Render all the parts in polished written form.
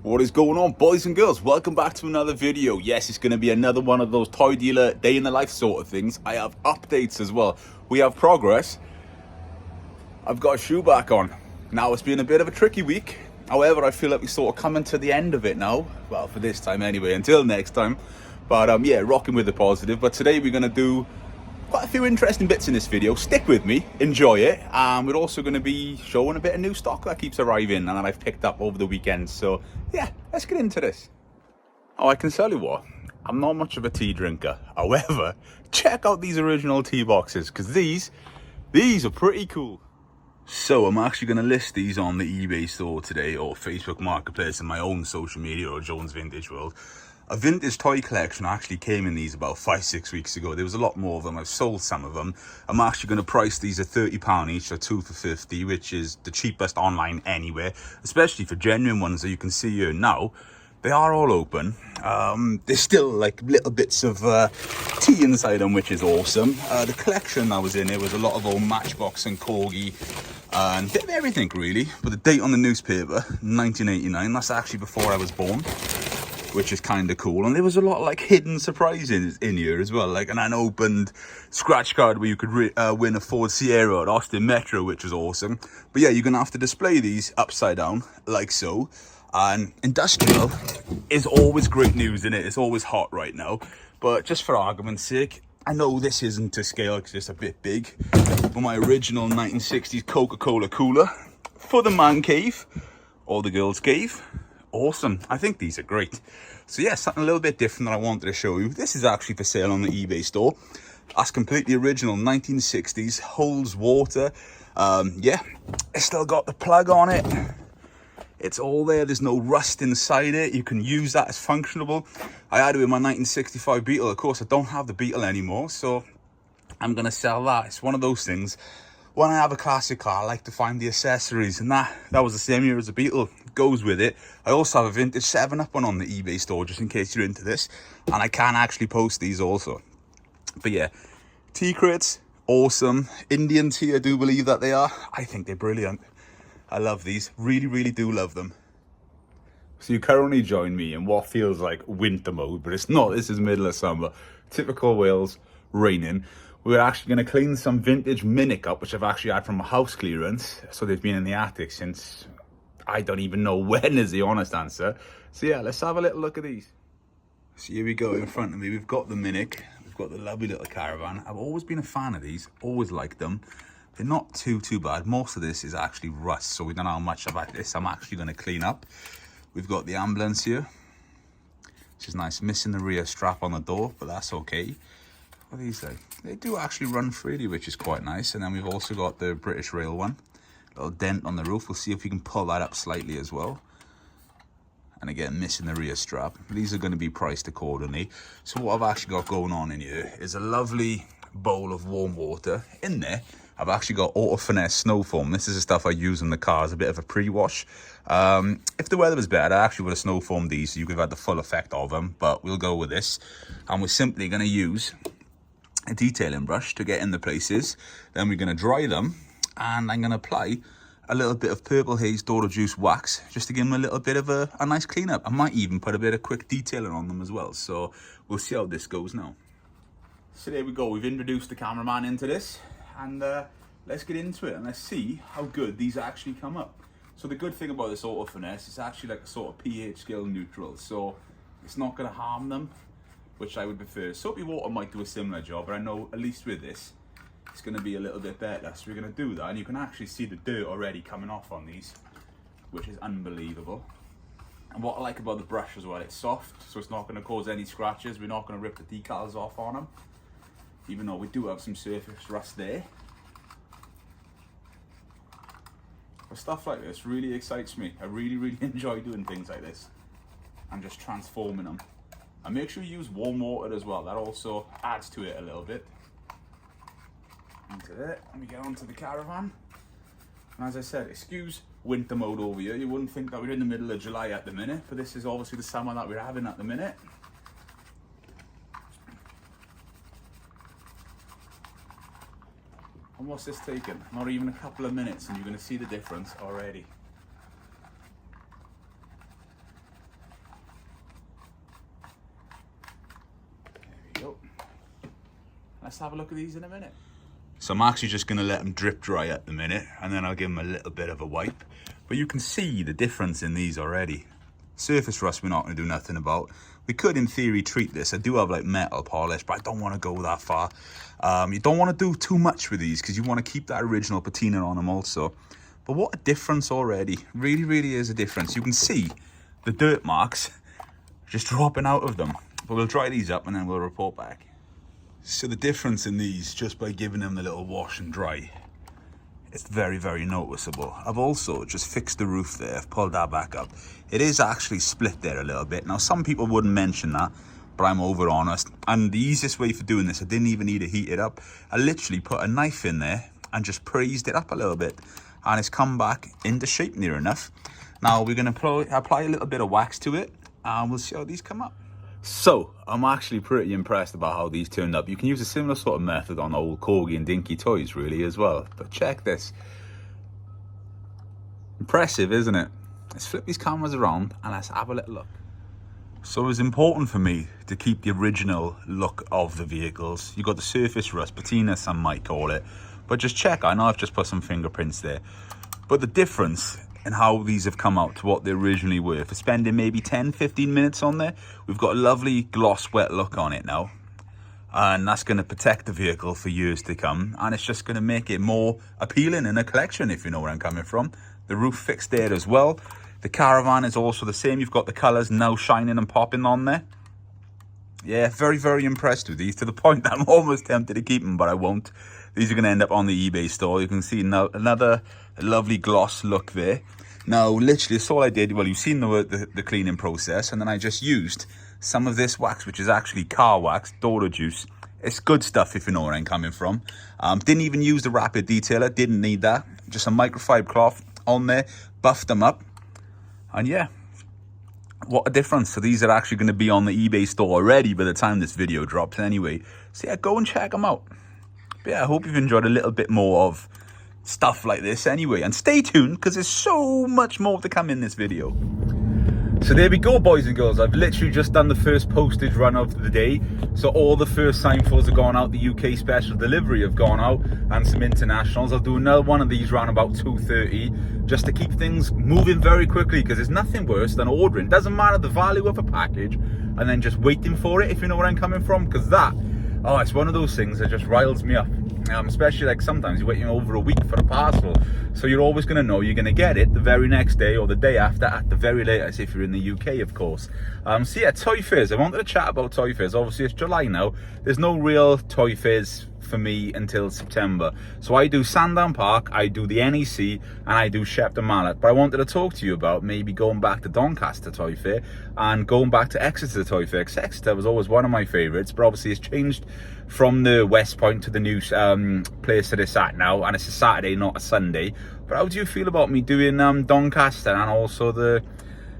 What is going on, boys and girls? Welcome back to another video. Yes, it's going to be another one of those toy dealer day in the life sort of things. I have updates as well. We have progress. I've got a shoe back on. Now, it's been a bit of a tricky week. However, I feel like we're sort of coming to the end of it now. Well, for this time anyway, until next time. But yeah, rocking with the positive. But today we're going to do quite a few interesting bits in this video. Stick with me, enjoy it. We're also going to be showing a bit of new stock that keeps arriving and that I've picked up over the weekend. So yeah, let's get into this. Oh, I can tell you what, I'm not much of a tea drinker. However, check out these original tea boxes, because these are pretty cool. So I'm actually going to list these on the eBay store today, or Facebook Marketplace, in my own social media, or Jones Vintage World. A vintage toy collection actually came in these about 5-6 weeks ago. There was a lot more of them. I've sold some of them. I'm actually going to price these at £30 each, or 2 for 50, which is the cheapest online anywhere, especially for genuine ones that you can see here now. They are all open. There's still like little bits of tea inside them, which is awesome. The collection that was in it was a lot of old Matchbox and Corgi and a bit of everything really. But the date on the newspaper, 1989, that's actually before I was born, which is kind of cool. And there was a lot of like hidden surprises in here as well, like an unopened scratch card where you could win a Ford Sierra at Austin Metro, which was awesome. But yeah, you're gonna have to display these upside down like so. And industrial is always great news, in it. It's always hot right now. But just for argument's sake, I know this isn't to scale because it's a bit big, but my original 1960s Coca-Cola cooler for the man cave or the girls cave. Awesome. I think these are great. So yeah, something a little bit different that I wanted to show you. This is actually for sale on the eBay store. That's completely original 1960s, holds water. Yeah, it's still got the plug on it. It's all there. There's no rust inside it. You can use that as functionable. I had it with my 1965 Beetle. Of course, I don't have the Beetle anymore, so I'm going to sell that. It's one of those things. When I have a classic car, I like to find the accessories, and that was the same year as the Beetle. Goes with it. I also have a vintage 7-Up one on the eBay store, just in case you're into this, and I can actually post these also. But yeah, tea crates, awesome. Indian tea, I do believe that they are. I think they're brilliant. I love these, really do love them. So you currently join me in what feels like winter mode, but it's not. This is middle of summer. Typical Wales, raining. We're actually going to clean some vintage minic up, which I've actually had from a house clearance. So they've been in the attic since, I don't even know when is the honest answer. So yeah, let's have a little look at these. So here we go in front of me. We've got the minic. We've got the lovely little caravan. I've always been a fan of these, always liked them. They're not too bad. Most of this is actually rust, so we don't know how much about this I'm actually going to clean up. We've got the ambulance here, which is nice. Missing the rear strap on the door, but that's okay. What are these like? They do actually run freely, which is quite nice. And then we've also got the British Rail one. Little dent on the roof. We'll see if we can pull that up slightly as well. And again, missing the rear strap. These are going to be priced accordingly. So what I've actually got going on in here is a lovely bowl of warm water. In there, I've actually got Auto Finesse snow foam. This is the stuff I use in the car as a bit of a pre-wash. If the weather was better, I actually would have snow foamed these so you could have had the full effect of them, but we'll go with this. And we're simply going to use a detailing brush to get in the places. Then we're going to dry them, and I'm going to apply a little bit of Purple Haze Dodo Juice wax just to give them a little bit of a nice cleanup. I might even put a bit of quick detailing on them as well. So we'll see how this goes now. So there we go. We've introduced the cameraman into this. And let's get into it and let's see how good these actually come up. So the good thing about this Auto Finesse, it's actually like a sort of pH scale neutral, so it's not going to harm them, which I would prefer. Soapy water might do a similar job, but I know at least with this it's going to be a little bit better. So we're going to do that, and you can actually see the dirt already coming off on these, which is unbelievable. And what I like about the brush as well, it's soft, so it's not going to cause any scratches. We're not going to rip the decals off on them, even though we do have some surface rust there. But stuff like this really excites me. I really enjoy doing things like this and just transforming them. And make sure you use warm water as well. That also adds to it a little bit. Into there, and we get onto the caravan. And as I said, excuse winter mode over here. You wouldn't think that we're in the middle of July at the minute, but this is obviously the summer that we're having at the minute. And what's this taking? Not even a couple of minutes and you're going to see the difference already. Let's have a look at these in a minute. So I'm actually just going to let them drip dry at the minute, and then I'll give them a little bit of a wipe. But you can see the difference in these already. Surface rust we're not going to do nothing about. We could in theory treat this. I do have like metal polish, but I don't want to go that far. You don't want to do too much with these because you want to keep that original patina on them also. But what a difference already. Really, really is a difference. You can see the dirt marks just dropping out of them. But we'll dry these up and then we'll report back. So the difference in these, just by giving them a little wash and dry, it's very, very noticeable. I've also just fixed the roof there. I've pulled that back up. It is actually split there a little bit. Now, some people wouldn't mention that, but I'm over honest. And the easiest way for doing this, I didn't even need to heat it up. I literally put a knife in there and just praised it up a little bit. And it's come back into shape near enough. Now, we're going to apply a little bit of wax to it, and we'll see how these come up. So, I'm actually pretty impressed about how these turned up. You can use a similar sort of method on old Corgi and Dinky toys, really, as well. But check this. Impressive, isn't it? Let's flip these cameras around and let's have a little look. So it was important for me to keep the original look of the vehicles. You got the surface rust, patina some might call it. But just check, I know I've just put some fingerprints there. But the difference and how these have come out to what they originally were. For spending maybe 10-15 minutes on there, we've got a lovely gloss wet look on it now, and that's going to protect the vehicle for years to come, and it's just going to make it more appealing in a collection, if you know where I'm coming from. The roof fixed there as well. The caravan is also the same. You've got the colours now shining and popping on there. Yeah, very, very impressed with these, to the point that I'm almost tempted to keep them, but I won't. These are going to end up on the eBay store. You can see now another lovely gloss look there. Now, literally, that's all I did. Well, you've seen the cleaning process, and then I just used some of this wax, which is actually car wax, Dora juice. It's good stuff, if you know where I'm coming from. Didn't even use the rapid detailer. Didn't need that. Just a microfiber cloth on there. Buffed them up. And yeah, what a difference. So these are actually going to be on the eBay store already by the time this video drops anyway. So yeah, go and check them out. But yeah, I hope you've enjoyed a little bit more of stuff like this anyway, and stay tuned because there's so much more to come in this video. So there we go, boys and girls. I've literally just done the first postage run of the day, so all the first signposts have gone out. The UK special delivery have gone out, and some internationals. I'll do another one of these around about 2:30 just to keep things moving very quickly, because there's nothing worse than ordering, doesn't matter the value of a package, and then just waiting for it, if you know where I'm coming from, because that, oh, it's one of those things that just riles me up. Especially like sometimes you're waiting over a week for a parcel, so you're always going to know you're going to get it the very next day or the day after at the very latest, if you're in the UK, of course. So yeah, toy fairs. I wanted to chat about toy fairs. Obviously it's July now. There's no real toy fairs for me until September. So I do Sandown Park, I do the NEC, and I do Shepton Mallet. But I wanted to talk to you about maybe going back to Doncaster Toy Fair and going back to Exeter Toy Fair, because Exeter was always one of my favourites, but obviously it's changed from the West Point to the new place that it's at now, and it's a Saturday, not a Sunday. But how do you feel about me doing Doncaster and also the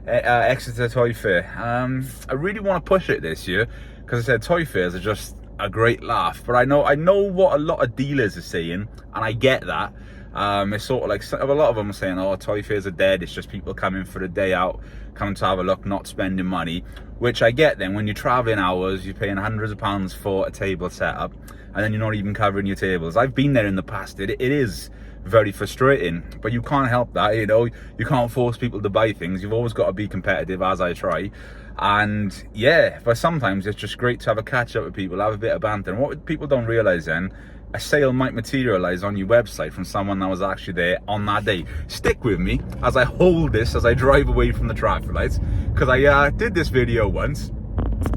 Exeter Toy Fair? I really want to push it this year, because I said toy fairs are just a great laugh, but I know what a lot of dealers are saying, and I get that. It's sort of like a lot of them are saying, oh, toy fairs are dead, it's just people coming for a day out, coming to have a look, not spending money, which I get. Then when you're traveling hours, you're paying hundreds of pounds for a table setup, and then you're not even covering your tables. I've been there in the past. It is very frustrating, but you can't help that, you know. You can't force people to buy things. You've always got to be competitive, as I try. And yeah, but sometimes it's just great to have a catch up with people, have a bit of banter. And what people don't realize then, a sale might materialize on your website from someone that was actually there on that day. Stick with me as I hold this as I drive away from the traffic lights, because I did this video once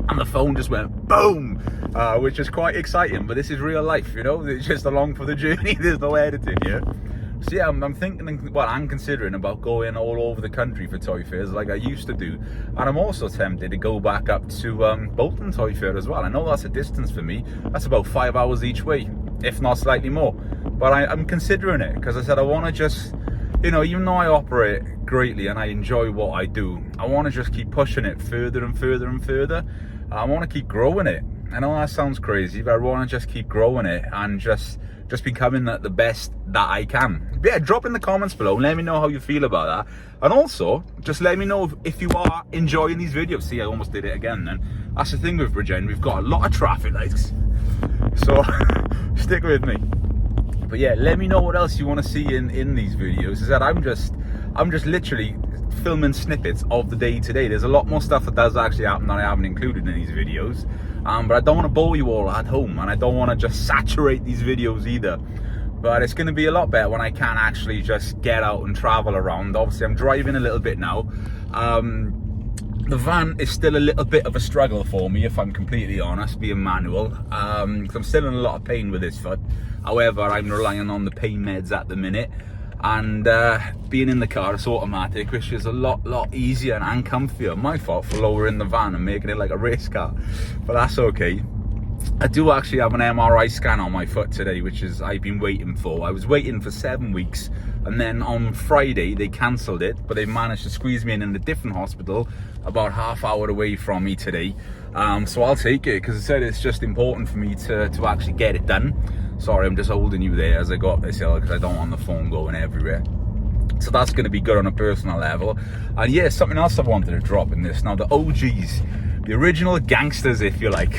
and the phone just went boom, which is quite exciting. But this is real life, you know. It's just along for the journey. There's no editing here. So yeah, I'm thinking, well, I'm considering about going all over the country for toy fairs like I used to do. And I'm also tempted to go back up to Bolton Toy Fair as well. I know that's a distance for me. That's about 5 hours each way, if not slightly more. But I'm considering it, because I said I want to just, you know, even though I operate greatly and I enjoy what I do, I want to just keep pushing it further and further and further. I want to keep growing it. I know that sounds crazy, but I want to just keep growing it and just becoming the best that I can. But yeah, drop in the comments below and let me know how you feel about that. And also, just let me know if you are enjoying these videos. See, I almost did it again then. That's the thing with Bridgend, we've got a lot of traffic lights. So stick with me. But yeah, let me know what else you want to see in these videos. Is that I'm just literally filming snippets of the day today. There's a lot more stuff that does actually happen that I haven't included in these videos, but I don't want to bore you all at home, and I don't want to just saturate these videos either. But it's going to be a lot better when I can actually just get out and travel around. Obviously I'm driving a little bit now. The van is still a little bit of a struggle for me, if I'm completely honest, being manual, because I'm still in a lot of pain with this foot. However, I'm relying on the pain meds at the minute, and being in the car, it's automatic, which is a lot easier and comfier. My fault for lowering the van and making it like a race car, but that's okay. I do actually have an MRI scan on my foot today, which is I've been waiting for. I was waiting for 7 weeks, and then on Friday they cancelled it, but they managed to squeeze me in a different hospital about half hour away from me today. So I'll take it, because I said it's just important for me to actually get it done. Sorry, I'm just holding you there as I got this hill, because I don't want the phone going everywhere. So that's going to be good on a personal level. And yeah, something else I wanted to drop in this. Now, the OGs, the original gangsters, if you like.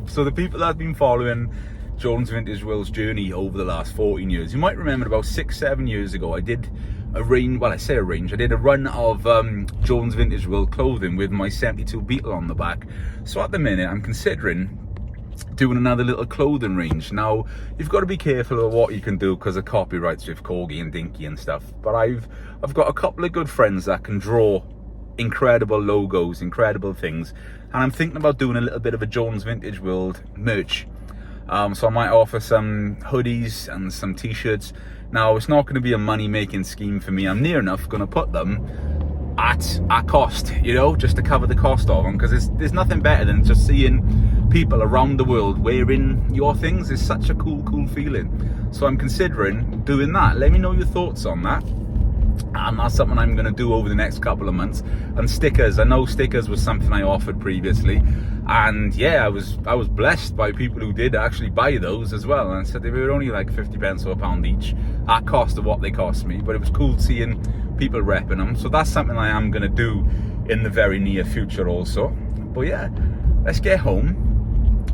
So the people that have been following Jones Vintage Will's journey over the last 14 years, you might remember about 6-7 years ago I did a range, well I say a range, I did a run of Jones Vintage Will clothing with my 72 Beetle on the back. So at the minute I'm considering doing another little clothing range. Now you've got to be careful of what you can do because of copyrights with Corgi and Dinky and stuff, but I've got a couple of good friends that can draw incredible logos, incredible things, and I'm thinking about doing a little bit of a Jones Vintage World merch. So I might offer some hoodies and some t-shirts. Now it's not going to be a money making scheme for me. I'm near enough going to put them at cost, you know, just to cover the cost of them, because there's nothing better than just seeing people around the world wearing your things. It's such a cool feeling. So I'm considering doing that. Let me know your thoughts on that. And that's something I'm going to do over the next couple of months. And stickers, I know stickers was something I offered previously, and yeah, I was blessed by people who did actually buy those as well, and said they were only like 50 pence or £1 each at cost of what they cost me, but it was cool seeing people repping them. So that's something I am going to do in the very near future also. But yeah, let's get home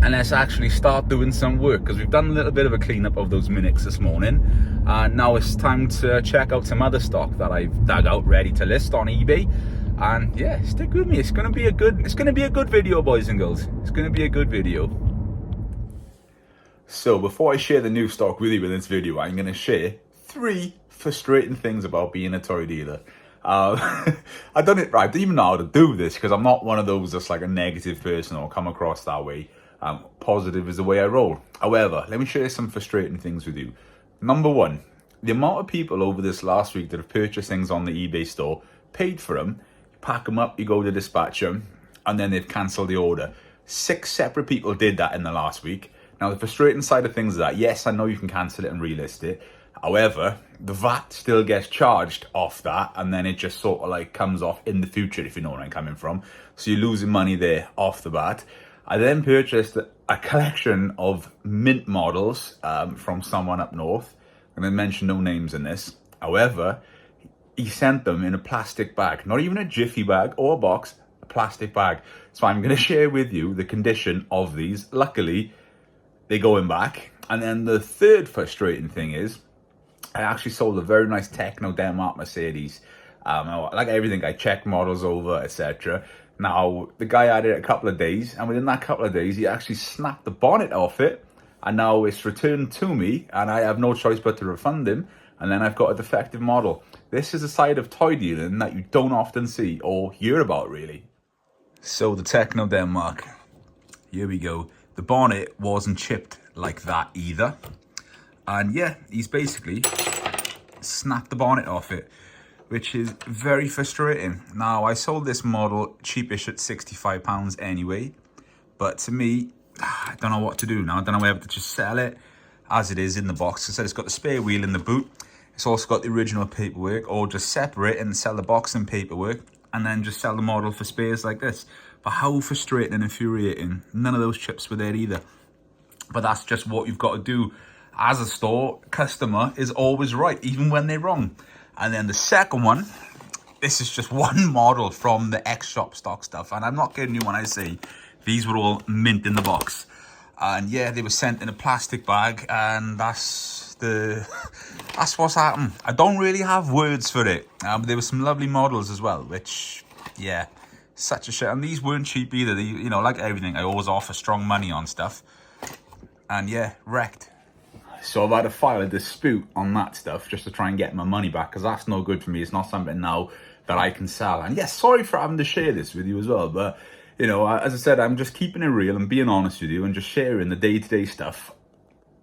and let's actually start doing some work, because we've done a little bit of a cleanup of those minics this morning. Now it's time to check out some other stock that I've dug out ready to list on eBay. And yeah, stick with me. It's gonna be a good video, boys and girls. It's gonna be a good video. So before I share the new stock with you in this video, I'm gonna share 3 frustrating things about being a toy dealer. I don't even know how to do this, because I'm not one of those that's like a negative person or come across that way. Positive is the way I roll. However, let me share some frustrating things with you. Number 1, the amount of people over this last week that have purchased things on the eBay store, paid for them, you pack them up, you go to dispatch them, and then they've cancelled the order. 6 separate people did that in the last week. Now the frustrating side of things is that, yes, I know you can cancel it and relist it. However, the VAT still gets charged off that, and then it just sort of like comes off in the future, if you know where I'm coming from. So you're losing money there off the bat. I then purchased a collection of mint models from someone up north. I'm going to mention no names in this. However, he sent them in a plastic bag, not even a jiffy bag or a box, a plastic bag. So I'm going to share with you the condition of these. Luckily, they're going back. And then the third frustrating thing is, I actually sold a very nice Tekno Denmark Mercedes. Like everything, I checked models over, etc. Now, the guy had it a couple of days, and within that couple of days, he actually snapped the bonnet off it, and now it's returned to me, and I have no choice but to refund him, and then I've got a defective model. This is a side of toy dealing that you don't often see or hear about, really. So, the Tekno Denmark. Here we go. The bonnet wasn't chipped like that either. And yeah, he's basically snapped the bonnet off it, which is very frustrating. Now, I sold this model cheapish at £65 anyway, but to me, I don't know what to do now. I don't know whether to just sell it as it is in the box. I said it's got the spare wheel in the boot. It's also got the original paperwork, or just separate and sell the box and paperwork, and then just sell the model for spares like this. But how frustrating and infuriating. None of those chips were there either. But that's just what you've got to do. As a store, customer is always right, even when they're wrong. And then the second one, this is just one model from the X-Shop stock stuff. And I'm not kidding you when I say these were all mint in the box. And yeah, they were sent in a plastic bag, and that's what's happened. I don't really have words for it. There were some lovely models as well, which, yeah, such a shit. And these weren't cheap either. They, you know, like everything, I always offer strong money on stuff. And yeah, wrecked. So I've had to file a dispute on that stuff just to try and get my money back, because that's no good for me. It's not something now that I can sell. And yes, sorry for having to share this with you as well, but you know, as I said, I'm just keeping it real and being honest with you and just sharing the day-to-day stuff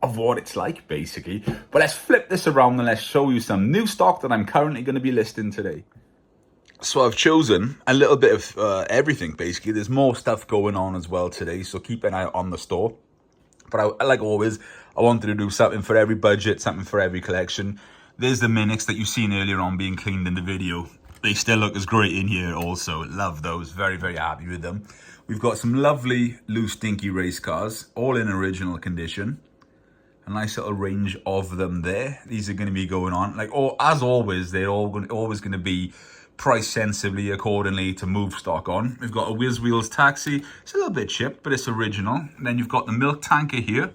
of what it's like, basically. But let's flip this around and let's show you some new stock that I'm currently going to be listing today. So I've chosen a little bit of everything, basically. There's more stuff going on as well today, so keep an eye on the store. But like always, I wanted to do something for every budget, something for every collection. There's the minics that you've seen earlier on being cleaned in the video. They still look as great in here also. Love those. Very, very happy with them. We've got some lovely loose Dinky race cars, all in original condition. A nice little range of them there. These are going to be going on. Like, as always, they're always going to be priced sensibly accordingly to move stock on. We've got a Whiz Wheels taxi. It's a little bit chipped, but it's original. And then you've got the milk tanker here.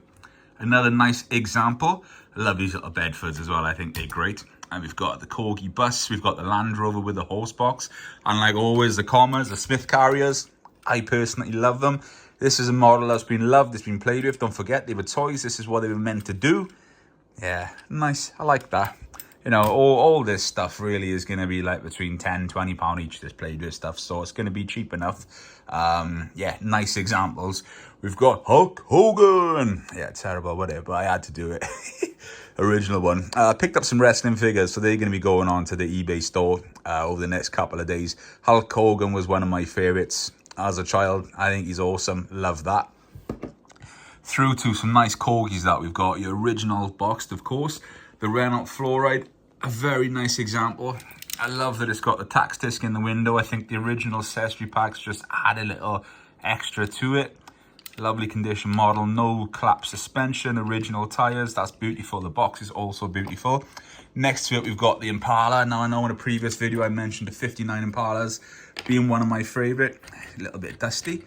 Another nice example. I love these little Bedfords as well. I think they're great. And we've got the Corgi bus. We've got the Land Rover with the horse box. And like always, the Commas, the Smith carriers. I personally love them. This is a model that's been loved. It's been played with. Don't forget, they were toys. This is what they were meant to do. Yeah, nice. I like that. You know, all this stuff really is going to be like between £10–20 each, this played with stuff. So it's going to be cheap enough. Yeah, nice examples. We've got Hulk Hogan. Yeah, terrible, whatever, but I had to do it. Original one. Picked up some wrestling figures, so they're going to be going on to the eBay store over the next couple of days. Hulk Hogan was one of my favorites as a child. I think he's awesome. Love that. Through to some nice Corgis that we've got. Your original boxed, of course. The Renault Fluoride, a very nice example. I love that it's got the tax disc in the window. I think the original accessory packs just add a little extra to it. Lovely condition model, no clap suspension, original tires. That's beautiful. The box is also beautiful. Next to it, we've got the Impala. Now, I know in a previous video I mentioned the 59 Impalas being one of my favorite. A little bit dusty,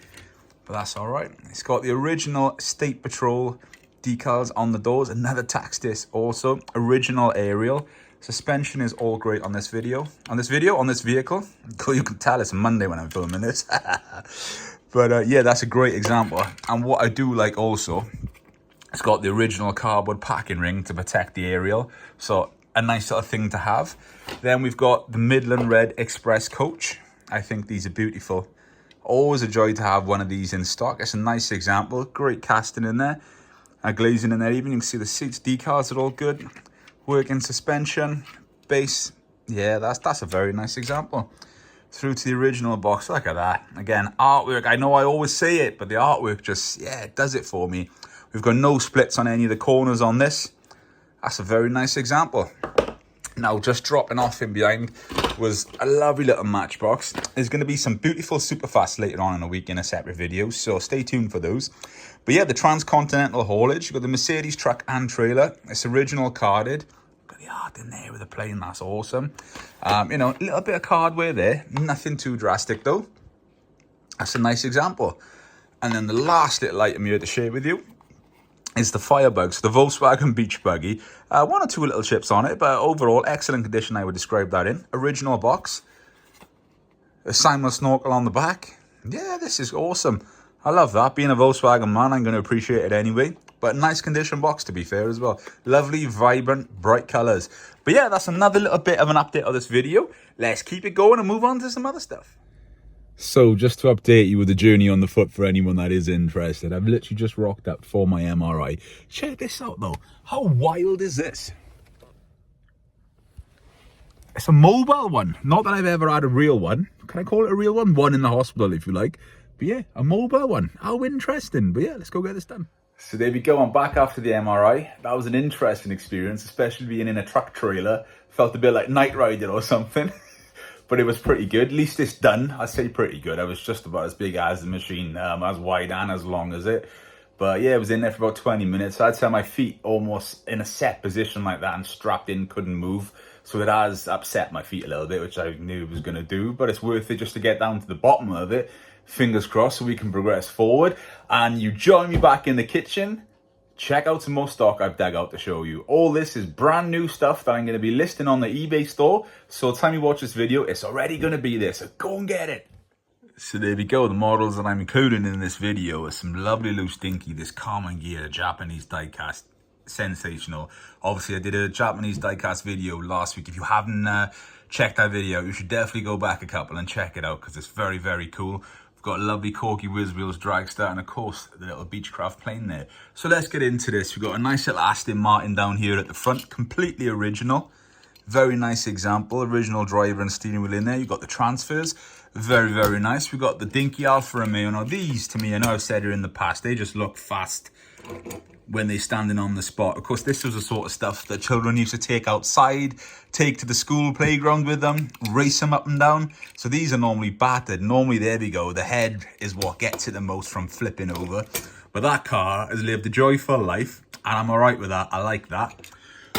but that's all right. It's got the original State Patrol decals on the doors. Another tax disc also. Original aerial. Suspension is all great on this video. On this vehicle. You can tell it's a Monday when I'm filming this. But yeah, that's a great example. And what I do like also, it's got the original cardboard packing ring to protect the aerial. So a nice sort of thing to have. Then we've got the Midland Red Express coach. I think these are beautiful. Always a joy to have one of these in stock. It's a nice example. Great casting in there. Glazing in there even. You can see the seats, decals are all good. Working suspension, base. Yeah, that's a very nice example. Through to the original box. Look at that. Again, artwork. I know I always say it, but the artwork just, yeah, it does it for me. We've got no splits on any of the corners on this. That's a very nice example. Now, just dropping off in behind was a lovely little Matchbox. There's going to be some beautiful Superfast later on in the week in a separate video, so stay tuned for those. But yeah, the transcontinental haulage. You've got the Mercedes truck and trailer. It's original carded. Got the art in there with the plane. That's awesome. You know, a little bit of cardware there. Nothing too drastic, though. That's a nice example. And then the last little item here to share with you is the Firebugs, the Volkswagen Beach Buggy. One or two little chips on it, but overall, excellent condition I would describe that in. Original box. A Simon snorkel on the back. Yeah, this is awesome. I love that. Being a Volkswagen man, I'm going to appreciate it anyway. But nice condition box, to be fair, as well. Lovely, vibrant, bright colours. But yeah, that's another little bit of an update of this video. Let's keep it going and move on to some other stuff. So, just to update you with the journey on the foot for anyone that is interested, I've literally just rocked up for my MRI. Check this out, though. How wild is this? It's a mobile one. Not that I've ever had a real one. Can I call it a real one? One in the hospital, if you like. But yeah, a mobile one. How interesting. But yeah, let's go get this done. So there we go. I'm back after the MRI. That was an interesting experience, especially being in a truck trailer. Felt a bit like Night Rider or something. But it was pretty good. At least it's done. I say pretty good. I was just about as big as the machine, as wide and as long as it. But yeah, I was in there for about 20 minutes. I'd say my feet almost in a set position like that and strapped in, couldn't move. So it has upset my feet a little bit, which I knew it was going to do. But it's worth it just to get down to the bottom of it. fingers crossed, so we can progress forward. And you join me back in the kitchen. Check out some more stock I've dug out to show you. All this is brand new stuff that I'm going to be listing on the eBay store. So by the time you watch this video, it's already going to be there. So go and get it. So there we go. The models that I'm including in this video are some lovely loose Dinky, this common gear, Japanese diecast. Sensational. Obviously, I did a Japanese diecast video last week. If you haven't checked that video, you should definitely go back a couple and check it out because it's very, very cool. We've got a lovely Corgi Whiz Wheels dragster and, of course, the little Beechcraft plane there. So let's get into this. We've got a nice little Aston Martin down here at the front, completely original. Very nice example, original driver and steering wheel in there. You've got the transfers, very, very nice. We've got the Dinky Alfa Romeo. Now these, to me, I know I've said it in the past, they just look fast when they're standing on the spot. Of course, this was the sort of stuff that children used to take outside, take to the school playground with them, race them up and down. So these are normally battered. Normally, there we go, the head is what gets it the most from flipping over. But that car has lived a joyful life, and I'm all right with that. I like that.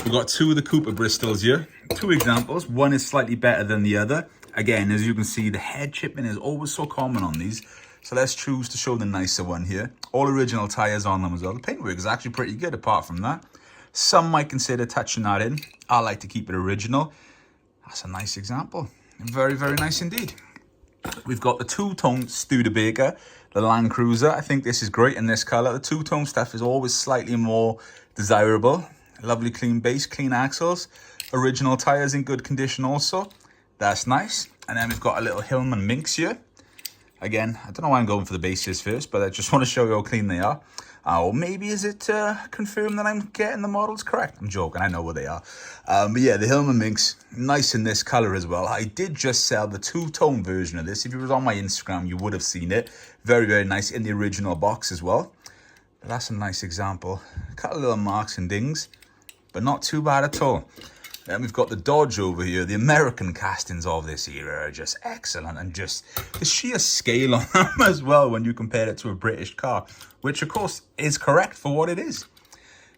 We've got two of the Cooper Bristols here. Two examples. One is slightly better than the other. Again, as you can see, the head chipping is always so common on these. So let's choose to show the nicer one here. All original tyres on them as well. The paintwork is actually pretty good apart from that. Some might consider touching that in. I like to keep it original. That's a nice example. Very, very nice indeed. We've got the two-tone Studebaker, the Land Cruiser. I think this is great in this colour. The two-tone stuff is always slightly more desirable. Lovely clean base, clean axles. Original tyres in good condition also. That's nice. And then we've got a little Hillman Minx here. Again, I don't know why I'm going for the bases first, but I just want to show you how clean they are. Or maybe is it confirmed that I'm getting the models correct? I'm joking, I know what they are. But yeah, the Hillman Minx, nice in this colour as well. I did just sell the two-tone version of this. If you was on my Instagram, you would have seen it. Very, very nice in the original box as well. But that's a nice example. A couple of little marks and dings, but not too bad at all. Then we've got the Dodge over here. The American castings of this era are just excellent, and just the sheer scale on them as well when you compare it to a British car, which of course is correct for what it is.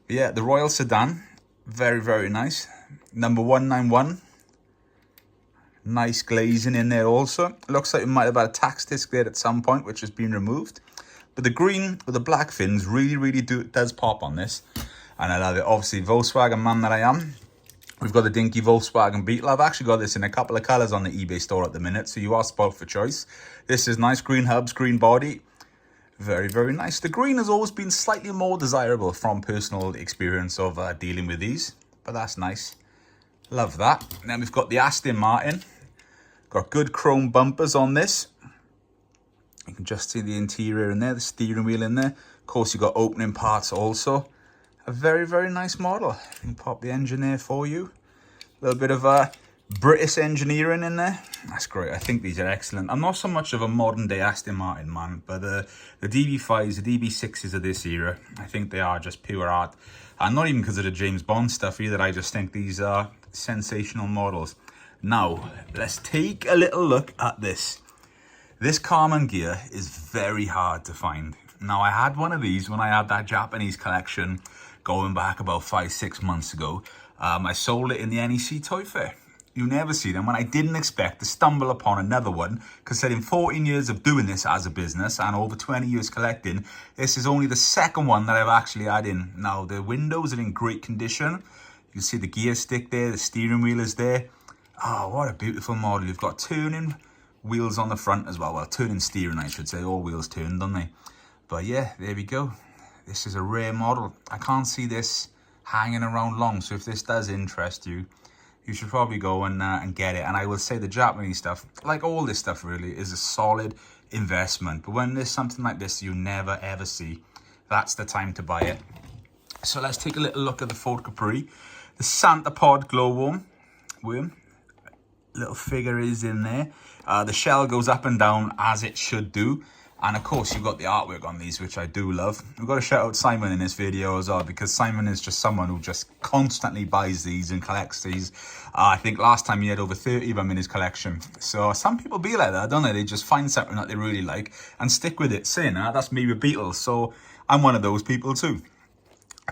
But yeah, the Royal Sedan, very, very nice. Number 191. Nice glazing in there also. Looks like we might have had a tax disc there at some point, which has been removed. But the green with the black fins really, really does pop on this. And I love it. Obviously, Volkswagen man that I am. We've got the Dinky Volkswagen Beetle. I've actually got this in a couple of colours on the eBay store at the minute, so you are spoiled for choice. This is nice, green hubs, green body. Very, very nice. The green has always been slightly more desirable from personal experience of dealing with these, but that's nice. Love that. And then we've got the Aston Martin. Got good chrome bumpers on this. You can just see the interior in there, the steering wheel in there. Of course, you've got opening parts also. A very, very nice model. I can pop the engine there for you. A little bit of British engineering in there. That's great. I think these are excellent. I'm not so much of a modern day Aston Martin man, but the DB5s, the DB6s of this era, I think they are just pure art. And not even because of the James Bond stuff either. I just think these are sensational models. Now, let's take a little look at this. This Carman gear is very hard to find. Now, I had one of these when I had that Japanese collection going back about 5-6 months ago. I sold it in the NEC Toy Fair. You never see them, and I didn't expect to stumble upon another one, considering 14 years of doing this as a business and over 20 years collecting, this is only the second one that I've actually had in. Now, the windows are in great condition. You can see the gear stick there, the steering wheel is there. Oh, what a beautiful model. You've got turning wheels on the front as well. Well, turning steering, I should say. All wheels turn, don't they? But yeah, there we go. This is a rare model. I can't see this hanging around long, so if this does interest you, you should probably go and get it. And I will say the Japanese stuff, like all this stuff really, is a solid investment. But when there's something like this you never ever see, that's the time to buy it. So let's take a little look at the Ford Capri. The Santa Pod glowworm. Little figure is in there. The shell goes up and down as it should do. And of course, you've got the artwork on these, which I do love. We've got to shout out Simon in this video as well, because Simon is just someone who just constantly buys these and collects these. I think last time he had over 30 of them in his collection. So some people be like that, don't they? They just find something that they really like and stick with it. Saying that, that's me with Beetles. So I'm one of those people too.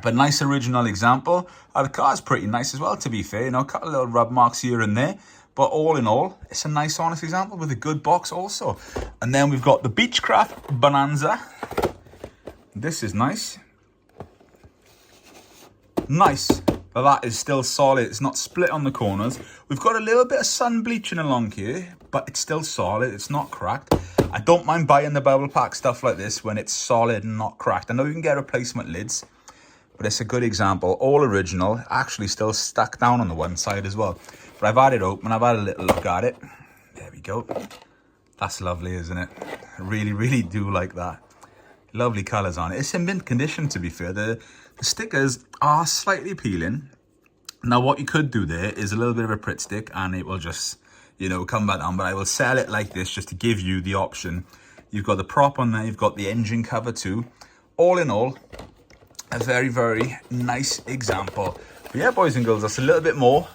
But nice original example. The car's pretty nice as well, to be fair. You know, a couple of little rub marks here and there. But all in all, it's a nice, honest example with a good box also. And then we've got the Beechcraft Bonanza. This is nice. Nice. But that is still solid. It's not split on the corners. We've got a little bit of sun bleaching along here, but it's still solid. It's not cracked. I don't mind buying the bubble pack stuff like this when it's solid and not cracked. I know you can get replacement lids, but it's a good example. All original, actually still stuck down on the one side as well. But I've had it open, I've had a little look at it. There we go. That's lovely, isn't it? I really, really do like that. Lovely colours on it. It's in mint condition, to be fair. The stickers are slightly peeling. Now, what you could do there is a little bit of a Pritt stick, and it will just, you know, come back down. But I will sell it like this just to give you the option. You've got the prop on there. You've got the engine cover too. All in all, a very, very nice example. But yeah, boys and girls, that's a little bit more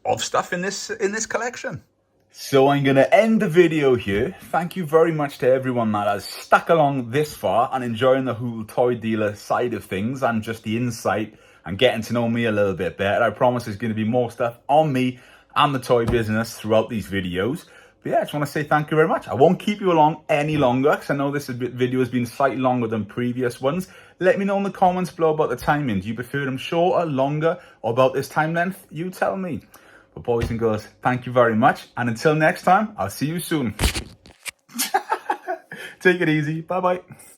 of stuff in this collection. So I'm going to end the video here. Thank you very much to everyone that has stuck along this far and enjoying the whole toy dealer side of things and just the insight and getting to know me a little bit better. I promise there's going to be more stuff on me and the toy business throughout these videos. But yeah, I just want to say thank you very much. I won't keep you along any longer because I know this video has been slightly longer than previous ones. Let me know in the comments below about the timing. Do you prefer them shorter, longer, or about this time length? You tell me. But boys and girls, thank you very much. And until next time, I'll see you soon. Take it easy. Bye-bye.